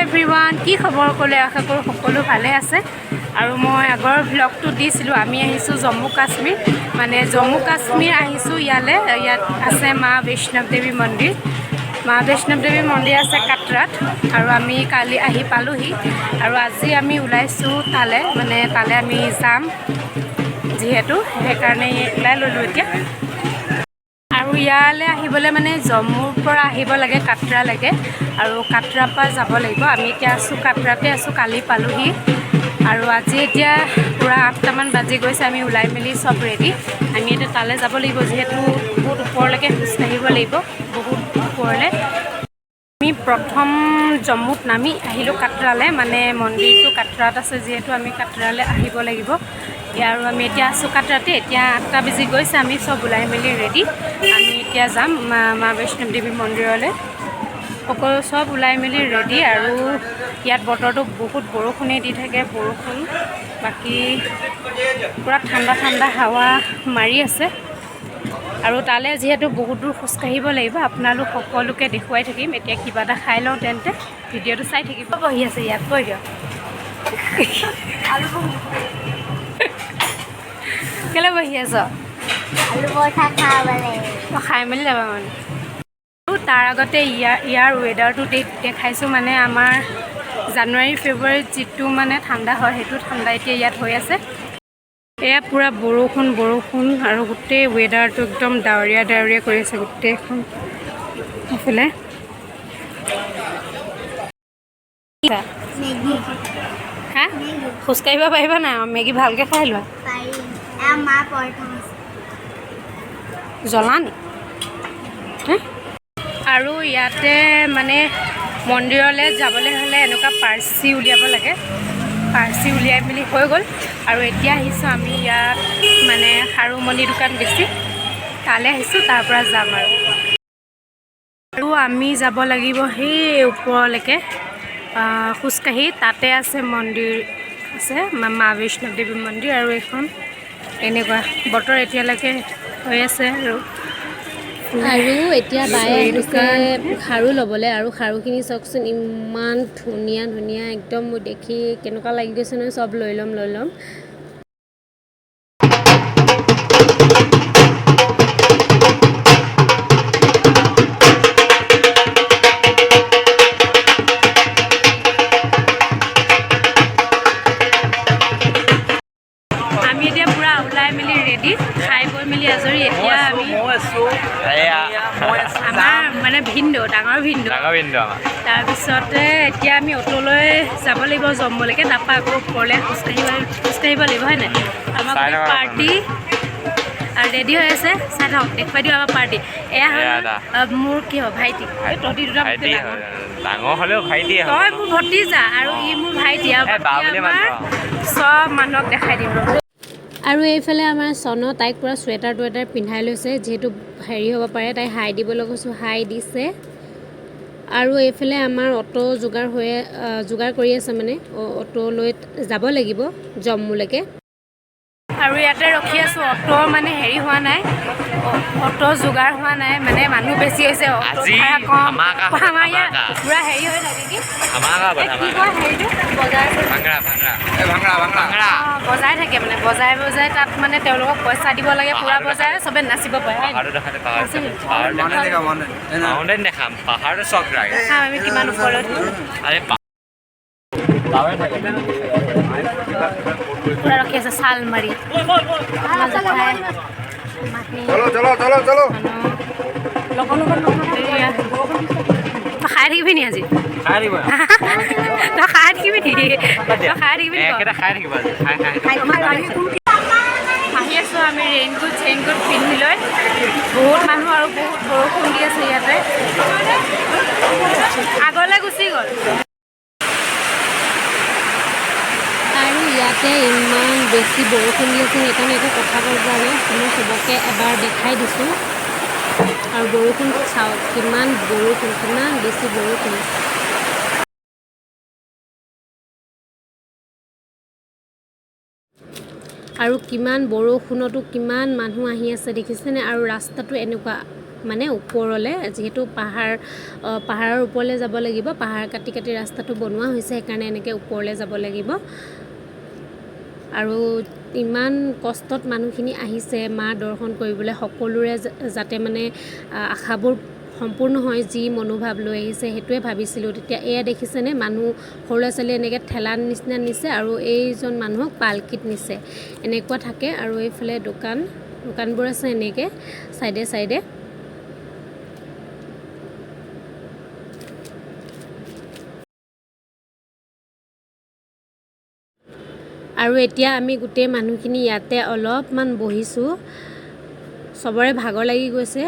Everyone, কি খবৰ ক'লে আশা কৰোঁ সকলো ভালে আছে। আৰু মই আগৰ ভ্লগটো দিছিলোঁ, আমি আহিছোঁ জম্মু কাশ্মীৰ, মানে জম্মু কাশ্মীৰ আহিছোঁ ইয়ালৈ। ইয়াত আছে মা বৈষ্ণৱ দেৱী মন্দিৰ। মা বৈষ্ণৱ দেৱী মন্দিৰ আছে কাটৰাত, আৰু আমি কালি আহি পালোহি। আৰু আজি আমি ওলাইছোঁ তালৈ, মানে তালৈ আমি যাম যিহেতু, সেইকাৰণে ওলাই ল'লোঁ এতিয়া। আৰু ইয়ালৈ আহিবলৈ মানে জম্মুৰ পৰা আহিব লাগে কাটৰালৈকে, আৰু কাটৰাৰ পৰা যাব লাগিব। আমি এতিয়া আছোঁ কাটৰাতে আছোঁ, কালি পালোহি। আৰু আজি এতিয়া পূৰা 8টামান বাজি গৈছে, আমি ওলাই মেলি চব ৰেডি। আমি এতিয়া তালৈ যাব লাগিব, যিহেতু বহুত ওপৰলৈকে খোজকাঢ়িব লাগিব, বহুত ওপৰলৈ। আমি প্ৰথম জম্মুত নামি আহিলোঁ কাটৰালৈ, মানে মন্দিৰটো কাটৰাত আছে যিহেতু আমি কাটৰালৈ আহিব লাগিব। আৰু আমি এতিয়া আছোঁ কাটৰাতে। এতিয়া 8টা বাজি গৈছে, আমি চব ওলাই মেলি ৰেডি। আমি এতিয়া যাম মা বৈষ্ণৱ দেৱী মন্দিৰলৈ। সকলো চব ওলাই মেলি ৰেডি। আৰু ইয়াত বতৰটো বহুত বৰষুণেই দি থাকে, বৰষুণ। বাকী পূৰা ঠাণ্ডা ঠাণ্ডা হাৱা মাৰি আছে। আৰু তালৈ যিহেতু বহুত দূৰ খোজকাঢ়িব লাগিব, আপোনালোক সকলোকে দেখুৱাই থাকিম। এতিয়া কিবা এটা খাই লওঁ, তেন্তে ভিডিঅ'টো চাই থাকিব। বহি আছে ইয়াত, কৈ দিয়ক কেলৈ বহি আছ? খাই মেলি যাবা মানে। তাৰ আগতে ইয়াৰ ৱেডাৰটো দেখাইছোঁ, মানে আমাৰ জানুৱাৰী ফেব্ৰুৱাৰীত যিটো মানে ঠাণ্ডা হয়, সেইটো ঠাণ্ডা এতিয়া ইয়াত হৈ আছে। এয়া পূৰা বৰষুণ বৰষুণ, আৰু গোটেই ৱেডাৰটো একদম ডাৱৰীয়া ডাৱৰীয়া কৰি আছে গোটেইখন এইফালে। হা, খোজকাঢ়িব পাৰিবা নাই? মেগী ভালকৈ খাই লোৱা। জ্বলা নি? আৰু ইয়াতে মানে মন্দিৰলৈ যাবলৈ হ'লে এনেকুৱা পাৰ্চি উলিয়াব লাগে। পাৰ্চি উলিয়াই মেলি হৈ গ'ল। আৰু এতিয়া আহিছোঁ আমি ইয়াত, মানে খাৰুমণি দোকান বেছি, তালৈ আহিছোঁ, তাৰ পৰা যাম। আৰু আমি যাব লাগিব সেই ওপৰলৈকে খোজকাঢ়ি। তাতে আছে মন্দিৰ, আছে মা বৈষ্ণৱ দেৱী মন্দিৰ। আৰু এইখন এনেকুৱা বতৰ এতিয়ালৈকে হৈ আছে। আৰু এতিয়া বায়ে আহিছে খাৰু ল'বলৈ। আৰু খাৰুখিনি চাওকচোন, ইমান ধুনীয়া ধুনীয়া, একদম মোৰ দেখি কেনেকুৱা লাগি গৈছে নহয়। চব লৈ ল'ম লৈ ল'ম। আমি এতিয়া পূৰা ওলাই মেলি ৰেডি, খাই বৈ মেলি আজৰি। এতিয়া আমি আমাৰ মানে ভিনদেউ, ডাঙৰ ভিনদেউ। তাৰপিছতে এতিয়া আমি অ'টলৈ যাব লাগিব জম্মুলৈকে, তাৰপৰা আকৌ ওপৰলৈ খোজকাঢ়িব লাগিব, হয় নাই? আমাৰ পাৰ্টি আৰু ৰেডি হৈ আছে, চাই থাকক, দেখুৱাই দিওঁ আমাৰ পাৰ্টি। এয়া হ'ল মোৰ কি হয় ভাইটি, তহঁতি দুটা ডাঙৰ হ'লেও ভাইটি, তই মোৰ ভতিজা আৰু ই মোৰ ভাইটি। আমাৰ চব মানুহক দেখাই দিম। আৰু এইফালে আমাৰ চনৰ তাইক পূৰা চুৱেটাৰ টুৱেটাৰ পিন্ধাই লৈছে, যিহেতু হেৰি হ'ব পাৰে। তাই হাই দিবলৈ কৈছোঁ, হাই দিছে। আৰু এইফালে আমাৰ অ'টো যোগাৰ কৰি আছে, মানে অ'টো লৈ যাব লাগিব জম্মুলৈকে। আৰু ইয়াতে ৰখি আছোঁ, অ'টো মানে হেৰি হোৱা নাই, অ'টো যোগাৰ হোৱা নাই, মানে মানুহ বেছি হৈছে, অ'টো ভাড়া কম। আমাৰ ইয়াত পূৰা হেৰি হৈ থাকে, কি কয় হেৰিটো, বজাই থাকে, মানে বজাই তাত মানে তেওঁলোকক পইচা দিব লাগে, পূৰা বজাই চবে নাচিব পাৰে। আমি কিমান ওপৰত পূৰা ৰখি আছে চালমাৰি। খাই থাকিবি নি আজি? তই খাই থাকিবি নি? আহি আছোঁ আমি চেইনকোট পিন্ধি লৈ। বহুত মানুহ আৰু বহুত বৰষুণ দি আছে ইয়াতে, আগলৈ গুচি গ'ল। আৰু ইয়াতে ইমান বেছি বৰষুণ দি আছে, সেইকাৰণে একো কথা ক'ব পৰা নাই। মই চবকে এবাৰ দেখাই দিছোঁ। আৰু বৰষুণ চাওক, কিমান বেছি বৰষুণ। আৰু কিমান বৰষুণতো কিমান মানুহ আহি আছে দেখিছেনে? আৰু ৰাস্তাটো এনেকুৱা মানে ওপৰলৈ, যিহেতু পাহাৰৰ ওপৰলৈ যাব লাগিব, পাহাৰ কাটি কাটি ৰাস্তাটো বনোৱা হৈছে, সেইকাৰণে এনেকৈ ওপৰলৈ যাব লাগিব। আৰু ইমান কষ্টত মানুহখিনি আহিছে মা দৰ্শন কৰিবলৈ, সকলোৰে যাতে মানে আশাবোৰ সম্পূৰ্ণ হয়, যি মনোভাৱ লৈ আহিছে সেইটোৱে ভাবিছিলোঁ। তেতিয়া এয়া দেখিছেনে, মানুহ সৰু ল'ৰা ছোৱালী এনেকৈ ঠেলাৰ নিচিনা নিছে আৰু এইজন মানুহক পালকিত নিছে, এনেকুৱা থাকে। আৰু এইফালে দোকানবোৰ আছে এনেকৈ চাইডে চাইডে। আৰু এতিয়া আমি গোটেই মানুহখিনি ইয়াতে অলপমান বহিছোঁ, চবৰে ভাগৰ লাগি গৈছে।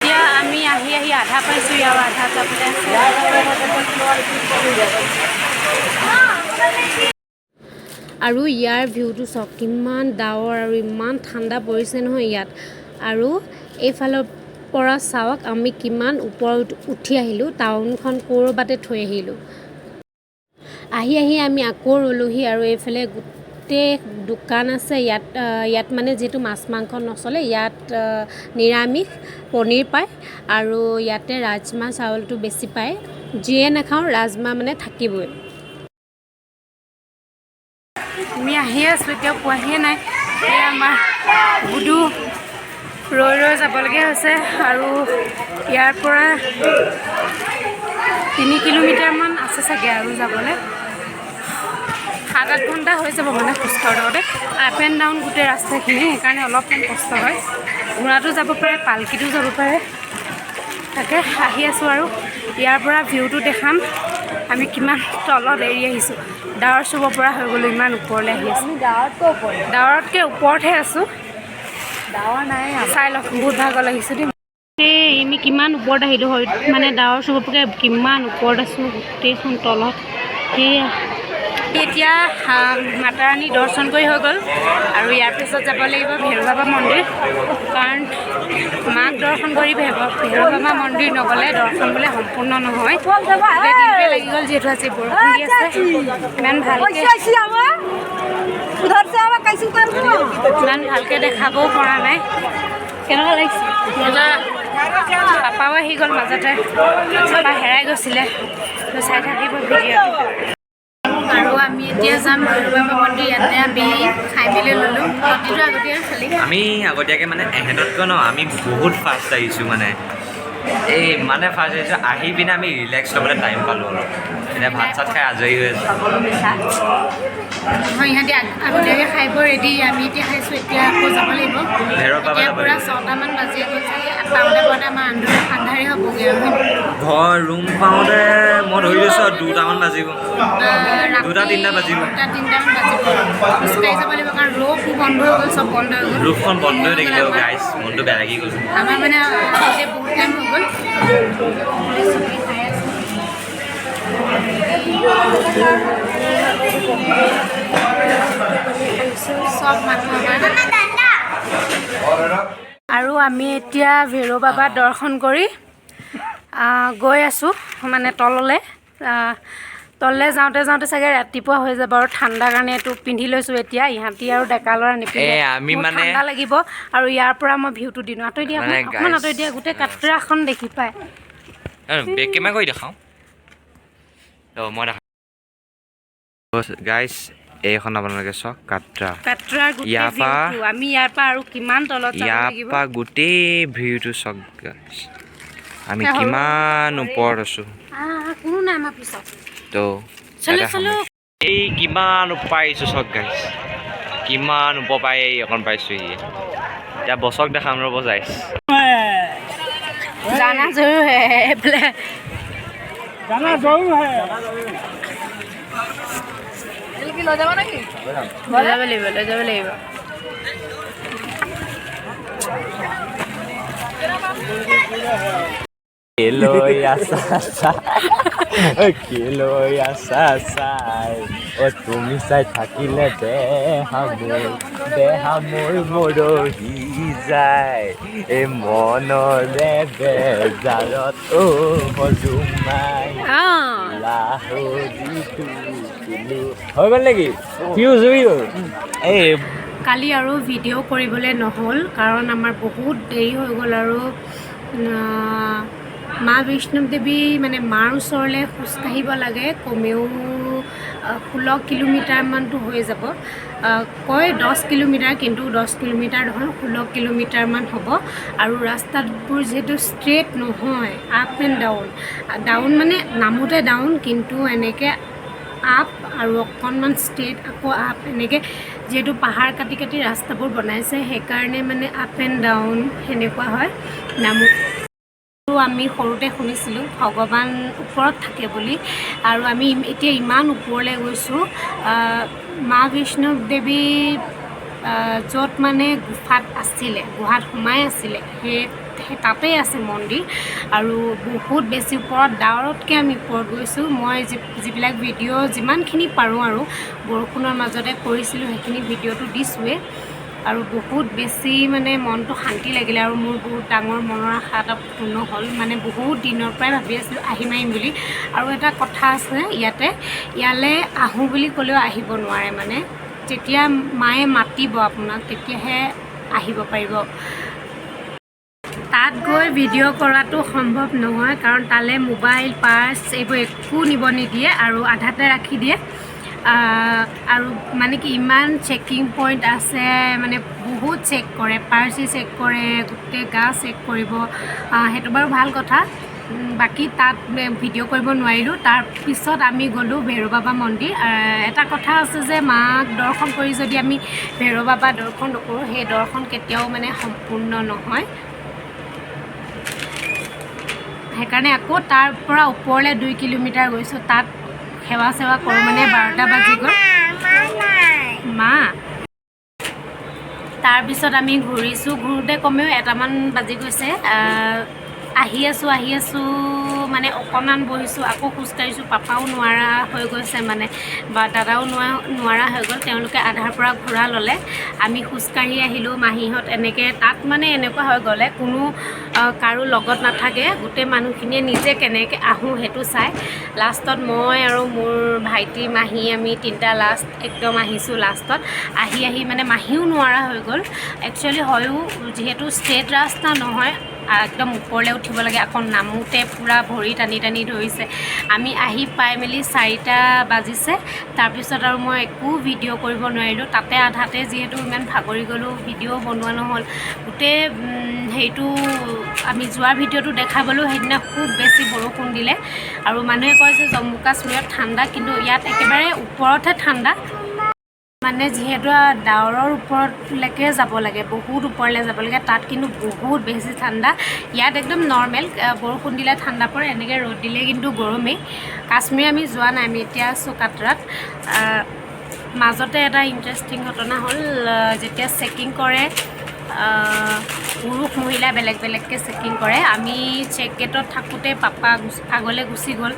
এতিয়া আমি আহি আধা পাইছোঁ, আৰু আধা যাবলৈ আছে। আৰু ইয়াৰ ভিউটো চাওক, কিমান ডাৱৰ আৰু ইমান ঠাণ্ডা পৰিছে নহয় ইয়াত। আৰু এইফালৰ পৰা চাওক আমি কিমান ওপৰত উঠি আহিলোঁ, টাউনখন ক'ৰবাতে থৈ আহিলোঁ। আহি আমি আকৌ ৰ'লোহি, আৰু এইফালে গোটেই দোকান আছে ইয়াত মানে যিহেতু মাছ মাংস নচলে, ইয়াত নিৰামিষ পনীৰ পায়, আৰু ইয়াতে ৰাজমাহ চাউলটো বেছি পায়। যিয়ে নাখাওঁ ৰাজমাহ মানে থাকিবই। আমি আহি আছোঁ, এতিয়াও পোৱাহিয়ে নাই। এই আমাৰ বুধু ৰৈ যাবলগীয়া হৈছে, আৰু ইয়াৰ পৰা 3 কিলোমিটাৰমান আছে চাগে আৰু যাবলৈ। 7-8 ঘণ্টা হৈ যাব মানে খোজকাঢ়োতে, আপ এণ্ড ডাউন গোটেই ৰাস্তাখিনি, সেইকাৰণে অলপমান কষ্ট হয়। ঘোঁৰাটো যাব পাৰে, পালকিটো যাব পাৰে, তাকে আহি আছোঁ। আৰু ইয়াৰ পৰা ভিউটো দেখাম, আমি কিমান তলত এৰি আহিছোঁ। ডাৱৰ চুব পৰা হৈ গ'লোঁ, ইমান ওপৰলৈ আহি আছোঁ। ডাৱৰতকৈ ওপৰতহে আছোঁ, ডাৱৰ নাই। চাই লওক, বহুত ভাগৰ লাগিছোঁ দেই। আমি কিমান ওপৰত আহিলোঁ, হয় মানে ডাৱৰ চুব পৰাকৈ কিমান ওপৰত আছোঁ, গোটেইখন তলত। সেয়া এতিয়া মাতাৰাণী দৰ্শন কৰি হৈ গ'ল, আৰু ইয়াৰ পিছত যাব লাগিব ভৈৰৱ বাবা মন্দিৰ, কাৰণ মাক দৰ্শন কৰি ভৈৰৱ বাবা মন্দিৰ নগ'লে দৰ্শন বোলে সম্পূৰ্ণ নহয়। দিনটোৱে লাগি গ'ল, যিহেতু আজি বৰষুণ দি আছে, ইমান ভালকৈ দেখাবও পৰা নাই। কেনেকুৱা লাগিছে? পাপাও আহি গ'ল মাজতে, পাপা হেৰাই গৈছিলে, চাই থাকিব ভিডিঅ'টো। আৰু আমি এতিয়া যাম ভৈৰৱ বাবা মন্দিৰ, ইয়াতে আমি খাই মেলি ল'লোঁ। প্ৰতিটো আগতীয়াকৈ খালি আমি আগতীয়াকৈ মানে এহেঁততকৈ আমি বহুত ফাষ্ট আহিছোঁ, মানে ফাষ্ট আহিছোঁ। আহি পিনে আমি ৰিলেক্স ল'বলৈ টাইম পালোঁ অলপ, এতিয়া ভাত চাত খাই আজৰি হৈ আছোঁ। হয়, ইহঁতি আগতীয়াকৈ খাই বৈ ৰেডি, আমি এতিয়া খাইছোঁ। এতিয়া আকৌ যাব লাগিব, এতিয়া পূৰা 6টামান বাজি গ'ল চাগে, পাওঁতে আমাৰ আন্ধাৰে হ'বগৈ। ঘৰ ৰুম পাওঁতে মই ধৰি লৈছোঁ আৰু 2টামান বাজিব, 2-3টা বাজিব। খোজকাঢ়ি যাব লাগিব, কাৰণ ৰোডো বন্ধ হৈ গ'ল, চব বন্ধ হৈ গ'ল। ৰোডখন বন্ধ হৈ থাকিলে গাইছ, মনটো বেয়া লাগি গ'ল। আমাৰ মানে বহুত টাইম হৈ গ'ল। চব মানুহ আৰু আমি এতিয়া ভৈৰৱ বাবা দৰ্শন কৰি গৈ আছোঁ, মানে তললৈ যাওঁতে চাগে ৰাতিপুৱা হৈ যাব, আৰু ঠাণ্ডাৰ কাৰণে এইটো পিন্ধি লৈছোঁ। এতিয়া ইহঁতি আৰু ডেকা ল'ৰা নিপিন্ধে, আমি মানে ঠাণ্ডা লাগিব। আৰু ইয়াৰ পৰা মই ভিউটো দিওঁ, আঁতৰি দিয়া অকণমান, আঁতৰি দিয়া, গোটেই কাটৰাখন দেখি পায়। বেক কেমেৰা কৰি দেখাওঁ, মই দেখাওঁ গাইছ, এইখন আপোনালোকে চাওক, কাটৰাৰ ইয়াৰ পৰা আৰু কিমান তলত যাব লাগিব, গোটেই ভিউটো চাওক গাইছ, আমি কিমান ওপৰত আছোঁ। কোনো নাই আমাৰ পিছত, এই কিমান ওপৰ আহিছোঁ চাওক গাইছ, কিমান ওপৰ পাই এইখন পাইছোঁহি। এতিয়া বছক দেখাম ৰ'ব গাইছ। জানা জৰুৰ হে লৈ যাব লাগিব। লৈ আছা চাই, তুমি চাই থাকিলে দেহা মোৰ মৰহি যায়, এই মনৰে বেজাৰত মজুমাই লাহৰি হৈ গ'ল নেকি ফিউজ হৈ গ'ল এই কালি আৰু ভিডিঅ' কৰিবলৈ নহ'ল কাৰণ আমাৰ বহুত দেৰি হৈ গ'ল আৰু মা বৈষ্ণৱ দেৱী মানে মাৰ ওচৰলৈ খোজকাঢ়িব লাগে কমেও 16 কিলোমিটাৰমানটো হৈ যাব কয় 10 কিলোমিটাৰ কিন্তু 10 কিলোমিটাৰ নহয় 16 কিলোমিটাৰমান হ'ব আৰু ৰাস্তাবোৰ যিহেতু ষ্ট্ৰেইট নহয় আপ এণ্ড ডাউন মানে নামোতে ডাউন কিন্তু এনেকৈ আপ আৰু অকণমান ষ্ট্ৰেইট আকৌ আপ এনেকৈ যিহেতু পাহাৰ কাটি কাটি ৰাস্তাবোৰ বনাইছে সেইকাৰণে মানে আপ এণ্ড ডাউন সেনেকুৱা হয় আমি সৰুতে শুনিছিলোঁ ভগৱান ওপৰত থাকে বুলি আৰু আমি এতিয়া ইমান ওপৰলৈ গৈছোঁ মা বৈষ্ণৱ দেৱী য'ত মানে গুহাত সোমাই আছিলে সেই তাতেই আছে মন্দিৰ আৰু বহুত বেছি ওপৰত ডাৱৰতকৈ আমি ওপৰত গৈছোঁ মই যিবিলাক ভিডিঅ' যিমানখিনি পাৰোঁ আৰু বৰষুণৰ মাজতে কৰিছিলোঁ সেইখিনি ভিডিঅ'টো দিছোঁৱেই আৰু বহুত বেছি মানে মনটো শান্তি লাগিলে আৰু মোৰ বহুত ডাঙৰ মনৰ আশা এটা পূৰ্ণ হ'ল মানে বহুত দিনৰ পৰাই ভাবি আছিলোঁ আহিম বুলি আৰু এটা কথা আছে ইয়ালৈ আহোঁ বুলি ক'লেও আহিব নোৱাৰে মানে যেতিয়া মায়ে মাতিব আপোনাক তেতিয়াহে আহিব পাৰিব তাত গৈ ভিডিঅ' কৰাটো সম্ভৱ নহয় কাৰণ তালৈ মোবাইল পাৰ্চ এইবোৰ একো নিব নিদিয়ে আৰু আধাতে ৰাখি দিয়ে আৰু মানে কি ইমান চেকিং পইণ্ট আছে মানে বহুত চেক কৰে পাৰ্চি চেক কৰে গোটেই গা চেক কৰিব সেইটো বাৰু ভাল কথা বাকী তাত ভিডিঅ' কৰিব নোৱাৰিলোঁ তাৰপিছত আমি গ'লোঁ ভৈৰৱ বাবা মন্দিৰ এটা কথা আছে যে মাক দৰ্শন কৰি যদি আমি ভৈৰৱ বাবা দৰ্শন নকৰোঁ সেই দৰ্শন কেতিয়াও মানে সম্পূৰ্ণ নহয় সেইকাৰণে আকৌ তাৰ পৰা ওপৰলৈ 2 কিলোমিটাৰ গৈছোঁ তাত সেৱা কৰোঁ মানে 12টা বাজি গ'ল মা তাৰপিছত আমি ঘূৰোঁতে কমেও 1টামান বাজি গৈছে আহি আছোঁ মানে অকণমান বহিছোঁ আকৌ খোজকাঢ়িছোঁ পাপাও নোৱাৰা হৈ গৈছে মানে বা দাদাও নোৱাৰা হৈ গ'ল তেওঁলোকে আধাৰ পৰা ঘূৰা ল'লে আমি খোজকাঢ়ি আহিলোঁ মাহীহঁত এনেকৈ তাত মানে এনেকুৱা হৈ গ'লে কোনো কাৰো লগত নাথাকে গোটেই মানুহখিনিয়ে নিজে কেনেকৈ আহোঁ সেইটো চাই লাষ্টত মই আৰু মোৰ ভাইটি মাহী আমি 3টা লাষ্ট একদম আহিছোঁ লাষ্টত আহি মানে মাহীও নোৱাৰা হৈ গ'ল একচুৱেলি হয়ো যিহেতু ষ্ট্ৰেইট ৰাস্তা নহয় একদম ওপৰলৈ উঠিব লাগে আকৌ নামোতে পূৰা ভৰি টানি ধৰিছে আমি আহি পাই মেলি 4টা বাজিছে তাৰপিছত আৰু মই একো ভিডিঅ' কৰিব নোৱাৰিলোঁ তাতে আধাতে যিহেতু ইমান ভাগৰি গ'লোঁ ভিডিঅ' বনোৱা নহ'ল গোটেই সেইটো আমি যোৱাৰ ভিডিঅ'টো দেখাবলৈও সেইদিনা খুব বেছি বৰষুণ দিলে আৰু মানুহে কয় যে জম্মু কাশ্মীৰত ঠাণ্ডা কিন্তু ইয়াত একেবাৰে ওপৰতহে ঠাণ্ডা মানে যিহেতু ডাৱৰৰ ওপৰলৈকে যাব লাগে বহুত ওপৰলৈ যাব লাগে তাত কিন্তু বহুত বেছি ঠাণ্ডা ইয়াত একদম নৰ্মেল বৰষুণ দিলে ঠাণ্ডা পৰে এনেকৈ ৰ'দ দিলে কিন্তু গৰমেই কাশ্মীৰ আমি যোৱা নাই আমি এতিয়া আছোঁ কাটৰাত মাজতে এটা ইণ্টাৰেষ্টিং ঘটনা হ'ল যেতিয়া চেকিং কৰে পুৰুষ মহিলা বেলেগকৈ চেকিং কৰে আমি চেক গেটত থাকোঁতে পাপা আগলৈ গুচি গ'ল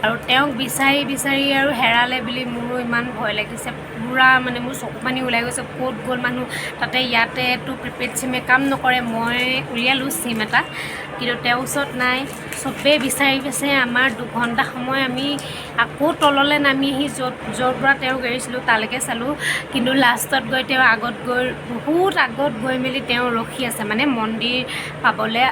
আৰু তেওঁক বিচাৰি আৰু হেৰালে বুলি মোৰো ইমান ভয় লাগিছে পূৰা মানে মোৰ চকু পানী ওলাই গৈছে ক'ত গ'ল মানুহ তাতে ইয়াতেতো প্ৰিপেইড চিমে কাম নকৰে মই উলিয়ালোঁ চিম এটা কিন্তু তেওঁৰ ওচৰত নাই চবেই বিচাৰি আমাৰ 2 ঘণ্টা সময় আমি আকৌ তললৈ নামি আহি য'ৰ পৰা তেওঁক এৰিছিলোঁ তালৈকে চালোঁ কিন্তু লাষ্টত গৈ তেওঁ বহুত আগত গৈ মেলি তেওঁ ৰখি আছে মানে মন্দিৰ পাবলৈ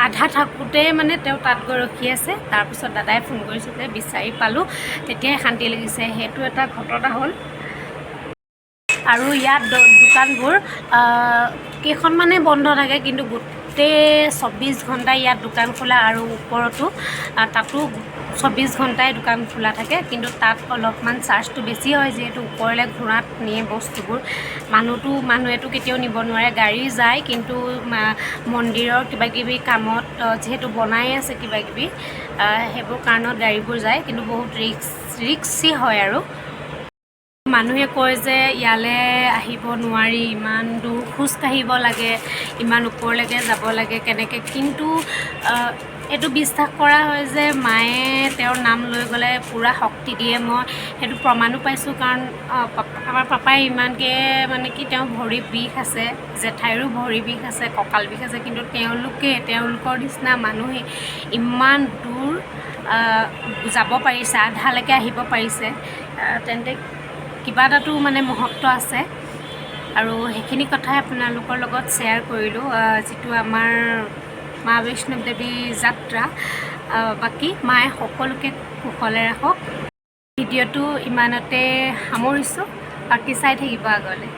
আধা থাকোঁতে মানে তেওঁ তাত গৈ ৰখি আছে তাৰপিছত দাদাই ফোন কৰিছিল যে বিচাৰি পালোঁ তেতিয়াই শান্তি লাগিছে সেইটো এটা ঘটনা হ'ল আৰু ইয়াত দোকানবোৰ কেইখনমানে বন্ধ থাকে কিন্তু গোটেই 24 ঘণ্টা ইয়াত দোকান খোলা আৰু ওপৰতো তাতো 24 ঘণ্টাই দোকান খোলা থাকে কিন্তু তাত অলপমান চাৰ্জটো বেছি হয় যিহেতু ওপৰলৈ ঘূৰাত নিয়ে বস্তুবোৰ মানুহেতো কেতিয়াও নিব নোৱাৰে গাড়ী যায় কিন্তু মন্দিৰৰ কিবাকিবি কামত যিহেতু বনাই আছে কিবাকিবি সেইবোৰ কাৰণত গাড়ীবোৰ যায় কিন্তু বহুত ৰিক্সি হয় আৰু মানুহে কয় যে ইয়ালৈ আহিব নোৱাৰি ইমান দূৰ খোজ কাঢ়িব লাগে ইমান ওপৰলৈকে যাব লাগে কেনেকৈ কিন্তু এইটো বিশ্বাস কৰা হয় যে মায়ে তেওঁৰ নাম লৈ গ'লে পূৰা শক্তি দিয়ে মই সেইটো প্ৰমাণো পাইছোঁ কাৰণ আমাৰ পাপাই ইমানকৈ মানে কি তেওঁ ভৰি বিষ আছে জেঠাইৰো ভৰি বিষ আছে কঁকাল বিষ আছে কিন্তু তেওঁলোকৰ নিচিনা মানুহে ইমান দূৰ যাব পাৰিছে, আধালৈকে আহিব পাৰিছে, তেন্তে কিবা এটাতো মানে মহত্ব আছে। আৰু সেইখিনি কথাই আপোনালোকৰ লগত শ্বেয়াৰ কৰিলোঁ, যিটো আমাৰ মা বৈষ্ণৱ দেৱী যাত্ৰা। বাকী মায়ে সকলোকে কুশলে ৰাখক। ভিডিঅ'টো ইমানতে সামৰিছোঁ, বাকী চাই থাকিব আগলৈ।